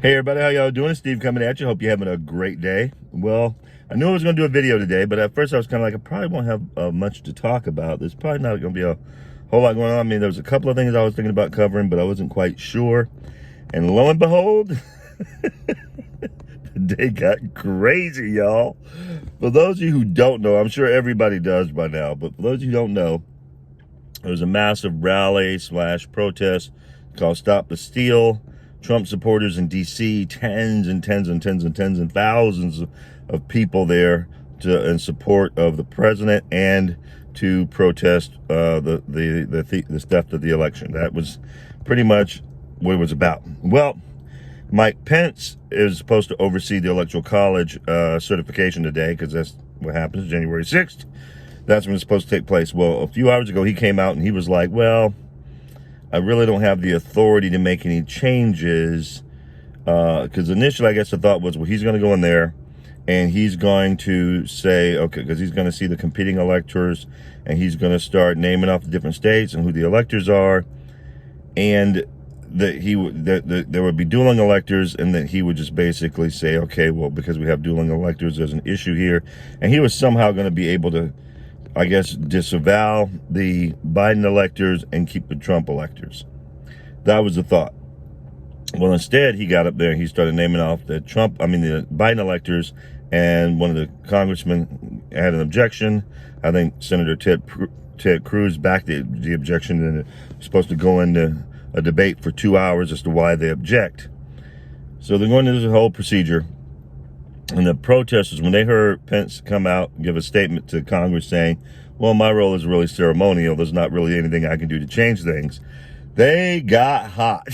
Hey everybody, how y'all doing? Steve coming at you. Hope you're having a great day. Well, I knew I was going to do a video today, but at first I was kind of like, I probably won't have much to talk about. There's probably not going to be a whole lot going on. I mean, there was a couple of things I was thinking about covering, but I wasn't quite sure. And lo and behold, the day got crazy, y'all. For those of you who don't know, I'm sure everybody does by now, but for those of you who don't know, there was a massive rally / protest called Stop the Steal. Trump supporters in D.C., tens and thousands of people there in support of the president and to protest the theft of the election. That was pretty much what it was about. Well, Mike Pence is supposed to oversee the Electoral College certification today, because that's what happens January 6th. That's when it's supposed to take place. Well, a few hours ago, he came out and he was like, well, I really don't have the authority to make any changes, because initially I guess the thought was, well, he's going to go in there and he's going to say, okay, because he's going to see the competing electors and he's going to start naming off the different states and who the electors are, and that there would be dueling electors, and that he would just basically say, okay, well, because we have dueling electors, there's an issue here, and he was somehow going to be able to, I guess, disavow the Biden electors and keep the Trump electors. That was the thought. Well, instead, he got up there and he started naming off the Biden electors, and one of the congressmen had an objection. I think Senator Ted Cruz backed the objection, and it was supposed to go into a debate for 2 hours as to why they object. So they're going into this whole procedure. And the protesters, when they heard Pence come out and give a statement to Congress saying, well, my role is really ceremonial, there's not really anything I can do to change things, they got hot.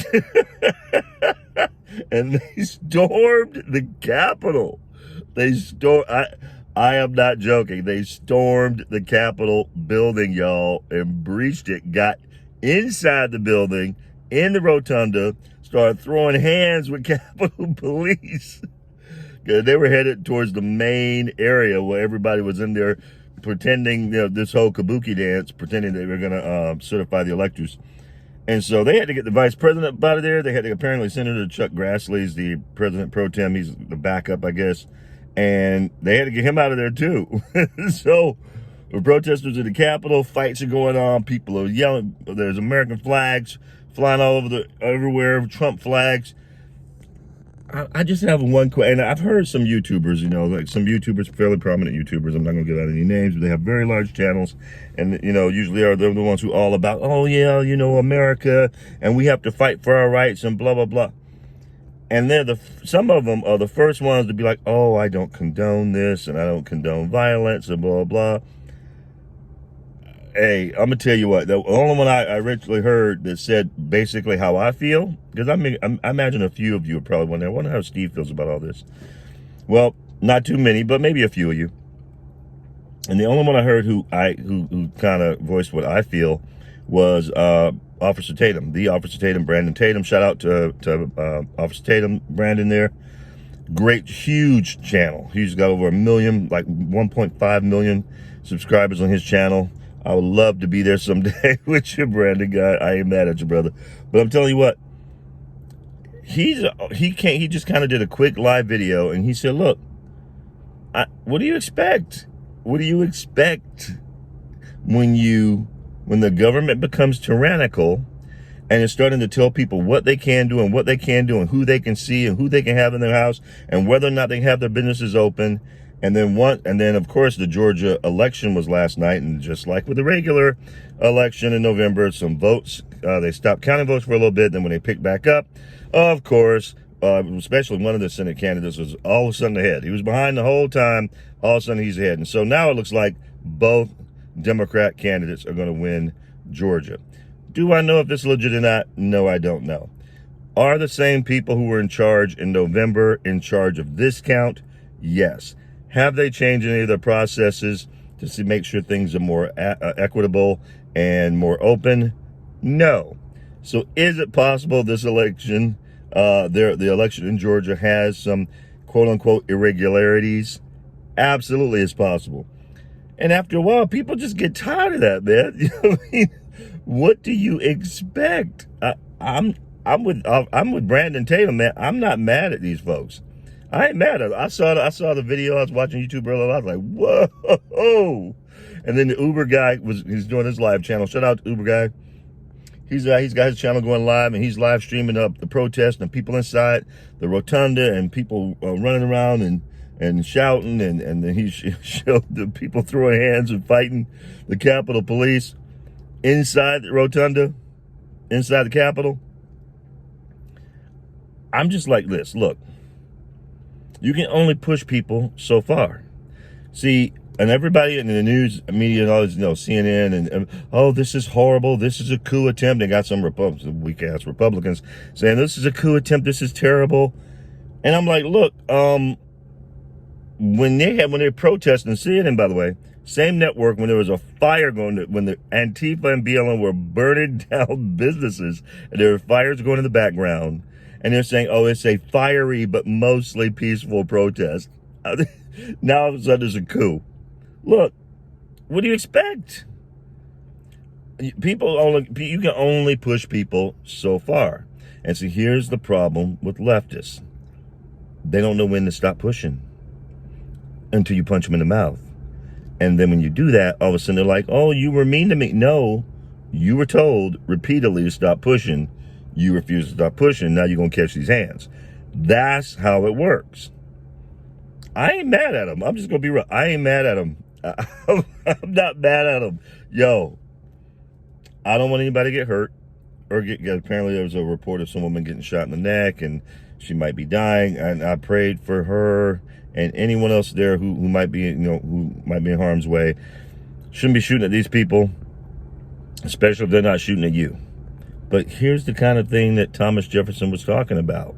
And they stormed the Capitol. I am not joking. They stormed the Capitol building, y'all, and breached it, got inside the building, in the rotunda, started throwing hands with Capitol Police. They were headed towards the main area where everybody was in there pretending, this whole kabuki dance, pretending they were going to certify the electors. And so they had to get the vice president out of there. They had to, apparently, Senator Chuck Grassley's the president pro tem. He's the backup, I guess. And they had to get him out of there, too. So the protesters at the Capitol, fights are going on. People are yelling. There's American flags flying all over everywhere, Trump flags. I just have one question, and I've heard some YouTubers, like some YouTubers, fairly prominent YouTubers, I'm not going to give out any names, but they have very large channels, and, usually they're the ones who are all about, oh, yeah, America, and we have to fight for our rights, and blah, blah, blah. And some of them are the first ones to be like, oh, I don't condone this, and I don't condone violence, and blah, blah. Hey, I'm going to tell you what, the only one I originally heard that said basically how I feel, because I imagine a few of you are probably wondering, I wonder how Steve feels about all this. Well, not too many, but maybe a few of you. And the only one I heard who kind of voiced what I feel was Officer Tatum, Brandon Tatum. Shout out to Officer Tatum, Brandon there. Great, huge channel. He's got over 1 million, like 1.5 million subscribers on his channel. I would love to be there someday with you, Brandon guy. I ain't mad at you, brother. But I'm telling you what, he just kind of did a quick live video, and he said, look, what do you expect? What do you expect when the government becomes tyrannical and is starting to tell people what they can do and what they can't do and who they can see and who they can have in their house and whether or not they have their businesses open? And then of course the Georgia election was last night, and just like with the regular election in November, some votes, they stopped counting votes for a little bit. Then when they picked back up, of course, especially one of the Senate candidates was all of a sudden ahead. He was behind the whole time. All of a sudden he's ahead. And so now it looks like both Democrat candidates are going to win Georgia. Do I know if this is legit or not? No, I don't know. Are the same people who were in charge in November in charge of this count? Yes. Have they changed any of their processes to make sure things are more equitable and more open? No. So is it possible this election, the election in Georgia, has some quote-unquote irregularities? Absolutely, it's possible. And after a while, people just get tired of that, man. What do you expect? I'm with Brandon Tatum, man. I'm not mad at these folks. I ain't mad at them. I saw the video. I was watching YouTube earlier. I was like, whoa. And then the Uber guy he's doing his live channel. Shout out to Uber guy. He's got his channel going live, and he's live streaming up the protest and people inside the rotunda and people running around and shouting, and then he showed the people throwing hands and fighting the Capitol Police inside the rotunda, inside the Capitol. I'm just like this. Look, you can only push people so far. See, and everybody in the news media and all this, CNN and oh, this is horrible. This is a coup attempt. They got some weak-ass Republicans saying this is a coup attempt. This is terrible. And I'm like, look, when they're protesting, CNN, by the way, same network, when there was a fire when the Antifa and BLM were burning down businesses, and there were fires going in the background, and they're saying, oh, it's a fiery but mostly peaceful protest. Now all of a sudden there's a coup. Look, what do you expect? You can only push people so far. And so here's the problem with leftists. They don't know when to stop pushing until you punch them in the mouth. And then when you do that, all of a sudden they're like, oh, you were mean to me. No, you were told repeatedly to stop pushing. You refuse to stop pushing. Now you're going to catch these hands. That's how it works. I ain't mad at them. I'm just going to be real. I ain't mad at them. I'm not mad at them. Yo, I don't want anybody to get hurt or apparently there was a report of some woman getting shot in the neck and she might be dying. And I prayed for her and anyone else there who might be, who might be in harm's way. Shouldn't be shooting at these people, especially if they're not shooting at you. But here's the kind of thing that Thomas Jefferson was talking about.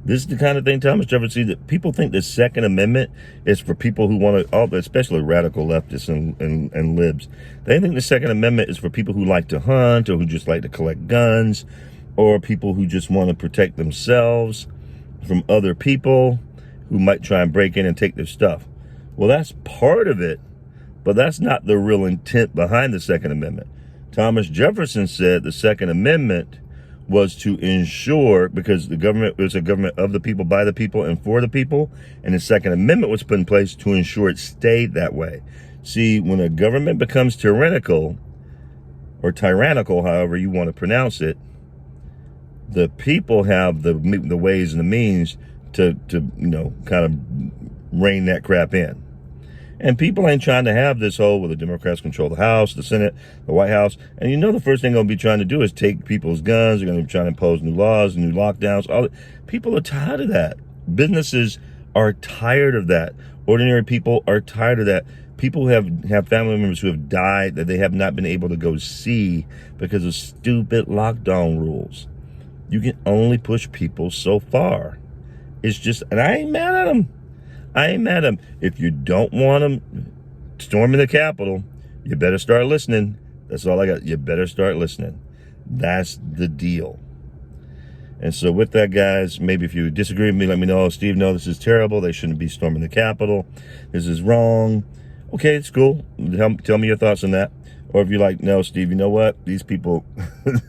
This is the kind of thing Thomas Jefferson, that people think the Second Amendment is for people who want to, especially radical leftists and libs. They think the Second Amendment is for people who like to hunt or who just like to collect guns or people who just want to protect themselves from other people who might try and break in and take their stuff. Well, that's part of it, but that's not the real intent behind the Second Amendment. Thomas Jefferson said the Second Amendment was to ensure, because the government was a government of the people, by the people, and for the people, and the Second Amendment was put in place to ensure it stayed that way. See, when a government becomes tyrannical, or tyrannical, however you want to pronounce it, the people have the ways and the means to kind of rein that crap in. And people ain't trying to have this whole, well, the Democrats control the House, the Senate, the White House. And the first thing they're going to be trying to do is take people's guns. They're going to be trying to impose new laws, new lockdowns. People are tired of that. Businesses are tired of that. Ordinary people are tired of that. People have family members who have died that they have not been able to go see because of stupid lockdown rules. You can only push people so far. It's just, and I ain't mad at them. I ain't mad at them. If you don't want them storming the Capitol, you better start listening. That's all I got. You better start listening. That's the deal. And so with that, guys, maybe if you disagree with me, let me know. Steve, no, this is terrible. They shouldn't be storming the Capitol. This is wrong. Okay, it's cool. Tell me your thoughts on that. Or if you're like, no, Steve, you know what? These people,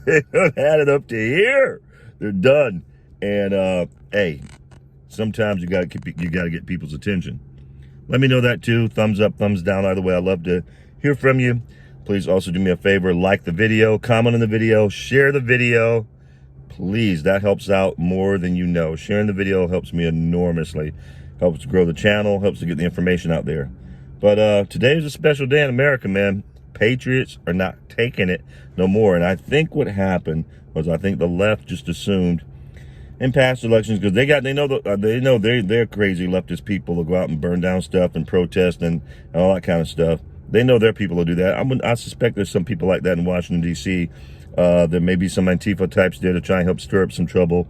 they had it up to here. They're done. And, hey, sometimes you gotta get people's attention. Let me know that too. Thumbs up, thumbs down. Either way, I'd love to hear from you. Please also do me a favor, like the video, comment on the video, share the video. Please, that helps out more than you know. Sharing the video helps me enormously. Helps grow the channel, helps to get the information out there. But today is a special day in America, man. Patriots are not taking it no more. And I think what happened was I think the left just assumed in past elections, because they're crazy leftist people will go out and burn down stuff and protest and all that kind of stuff. They know their people will do that. I suspect there's some people like that in Washington, D.C. There may be some Antifa types there to try and help stir up some trouble.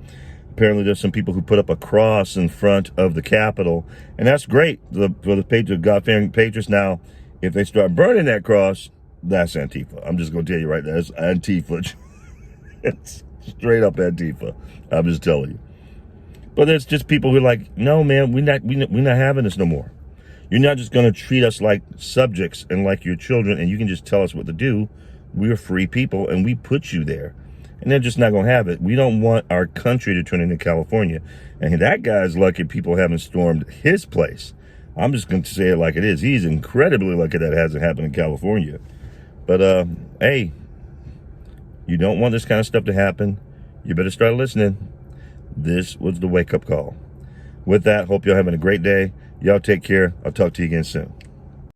Apparently there's some people who put up a cross in front of the Capitol, and that's great for the patriots, God-fearing patriots. Now, if they start burning that cross, that's Antifa. I'm just going to tell you right there, it's Antifa. It's straight up Antifa. I'm just telling you. But there's just people who are like, no, man, we're not having this no more. You're not just going to treat us like subjects and like your children, and you can just tell us what to do. We're free people, and we put you there. and they're just not going to have it. We don't want our country to turn into California. And that guy's lucky people haven't stormed his place. I'm just going to say it like it is. He's incredibly lucky that hasn't happened in California. But, hey, you don't want this kind of stuff to happen. You better start listening. This was the wake-up call. With that, hope y'all having a great day. Y'all take care. I'll talk to you again soon.